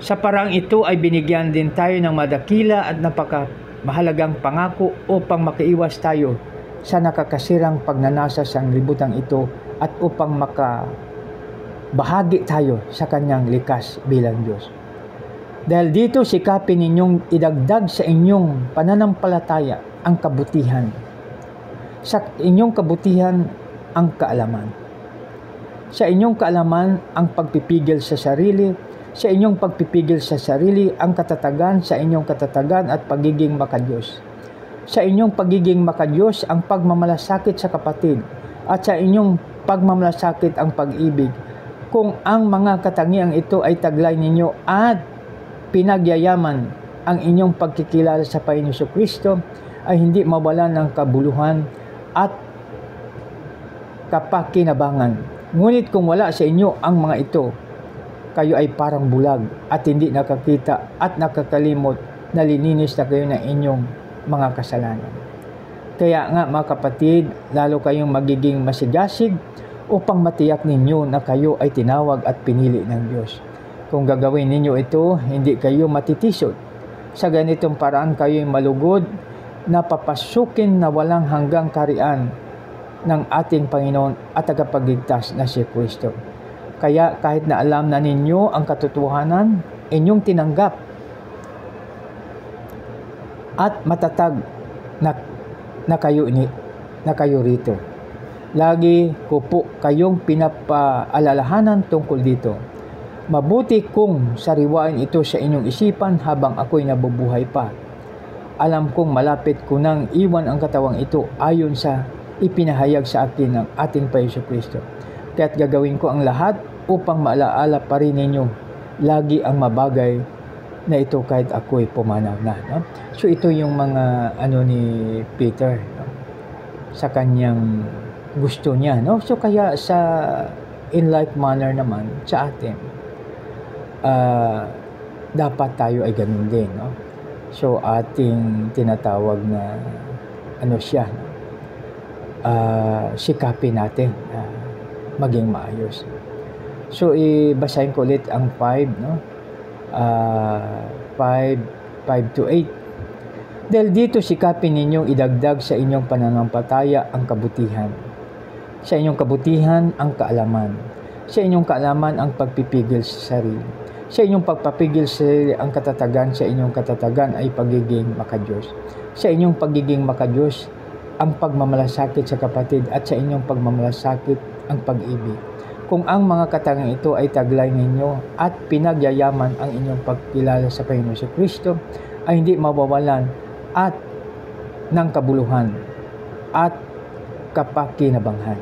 Sa paraang ito ay binigyan din tayo ng madakila at napakamahalagang pangako upang makaiwas tayo sa nakakasirang pagnanasa sa libutan ito at upang makabahagi tayo sa kanyang likas bilang Diyos. Dahil dito sikapin ninyong idagdag sa inyong pananampalataya ang kabutihan. Sa inyong kabutihan ang kaalaman. Sa inyong kaalaman ang pagpipigil sa sarili. Sa inyong pagpipigil sa sarili ang katatagan, sa inyong katatagan at pagiging makadiyos. Sa inyong pagiging makadiyos ang pagmamalasakit sa kapatid. At sa inyong pagmamalasakit ang pag-ibig. Kung ang mga katangiang ito ay taglay ninyo at pinagyayaman ang inyong pagkikilala sa Panginoon Jesucristo, ay hindi mawalan ng kabuluhan at kapakinabangan. Ngunit kung wala sa inyo ang mga ito, kayo ay parang bulag at hindi nakakita at nakakalimot na lininis na kayo ng inyong mga kasalanan. Kaya nga mga kapatid, lalo kayong magiging masigasig upang matiyak ninyo na kayo ay tinawag at pinili ng Diyos. Kung gagawin ninyo ito, hindi kayo matitisod. Sa ganitong paraan kayo'y malugod na papasukin na walang hanggang karian ng ating Panginoon at tagapagligtas na si Kristo. Kaya kahit na alam na ninyo ang katotohanan, inyong tinanggap at matatag na kayo rito. Lagi ko po kayong pinapaalalahanan tungkol dito. Mabuti kung sariwain ito sa inyong isipan habang ako'y nabubuhay pa. Alam kong malapit ko nang iwan ang katawang ito ayon sa ipinahayag sa akin ng ating Panginoon Kristo. Kaya't gagawin ko ang lahat upang maalaala pa rin ninyo lagi ang mabagay na ito kahit ako'y pumanaw na. No? So ito yung mga ni Peter, no? Sa kanyang gusto niya. No? So kaya in like manner naman sa atin, dapat tayo ay ganun din. No? So ating tinatawag na siya, sikapin natin maging maayos. So ibasahin ko ulit ang 5, no? 5 to 8. Dahil dito sikapin ninyong idagdag sa inyong pananampalataya ang kabutihan. Sa inyong kabutihan ang kaalaman. Sa inyong kaalaman ang pagpipigil sa sarili. Sa inyong pagpapigil sa sarili ang katatagan. Sa inyong katatagan ay pagiging makadiyos. Sa inyong pagiging makadiyos ang pagmamalasakit sa kapatid, at sa inyong pagmamalasakit ang pag-ibig. Kung ang mga katangiang ito ay taglay ninyo at pinagyayaman ang inyong pagkilala sa Panginoon Jesucristo, ay hindi mawawalan at ng kabuluhan at kapakinabangan.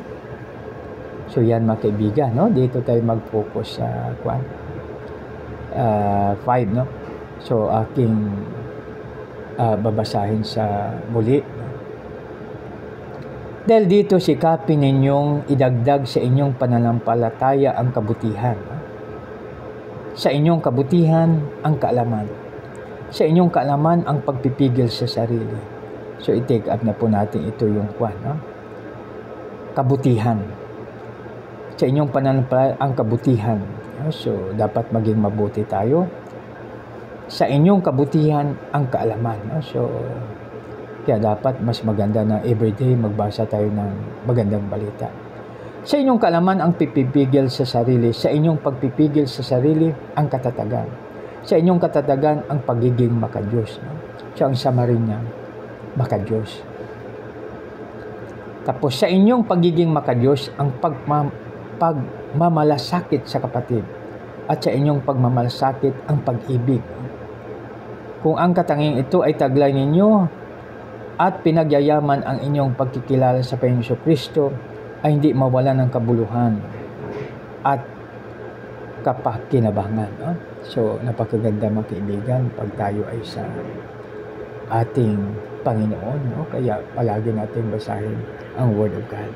So yan mga kaibigan, no? Dito tayo mag-focus sa 5, no? So aking babasahin sa muli. Dahil dito sikapin ninyong idagdag sa inyong pananampalataya ang kabutihan. Sa inyong kabutihan ang kaalaman. Sa inyong kaalaman ang pagpipigil sa sarili. So i-take up na po natin ito yung no? Kabutihan. Sa inyong pananampalataya ang kabutihan. So dapat maging mabuti tayo. Sa inyong kabutihan ang kaalaman. So kaya dapat mas maganda na everyday magbasa tayo ng magandang balita. Sa inyong kaalaman ang pipipigil sa sarili. Sa inyong pagpipigil sa sarili ang katatagan. Sa inyong katatagan ang pagiging makadiyos. So ang summary niya, makadiyos. Tapos sa inyong pagiging makadiyos ang pagmamalasakit sa kapatid. At sa inyong pagmamalasakit ang pag-ibig. Kung ang katangiang ito ay taglay ninyo at pinagyayaman ang inyong pagkikilala sa Panginoon Jesucristo, ay hindi mawalan ng kabuluhan at kapakinabangan. No? So, napakaganda mga kaibigan pag tayo ay sa ating Panginoon. No? Kaya palagi natin basahin ang Word of God.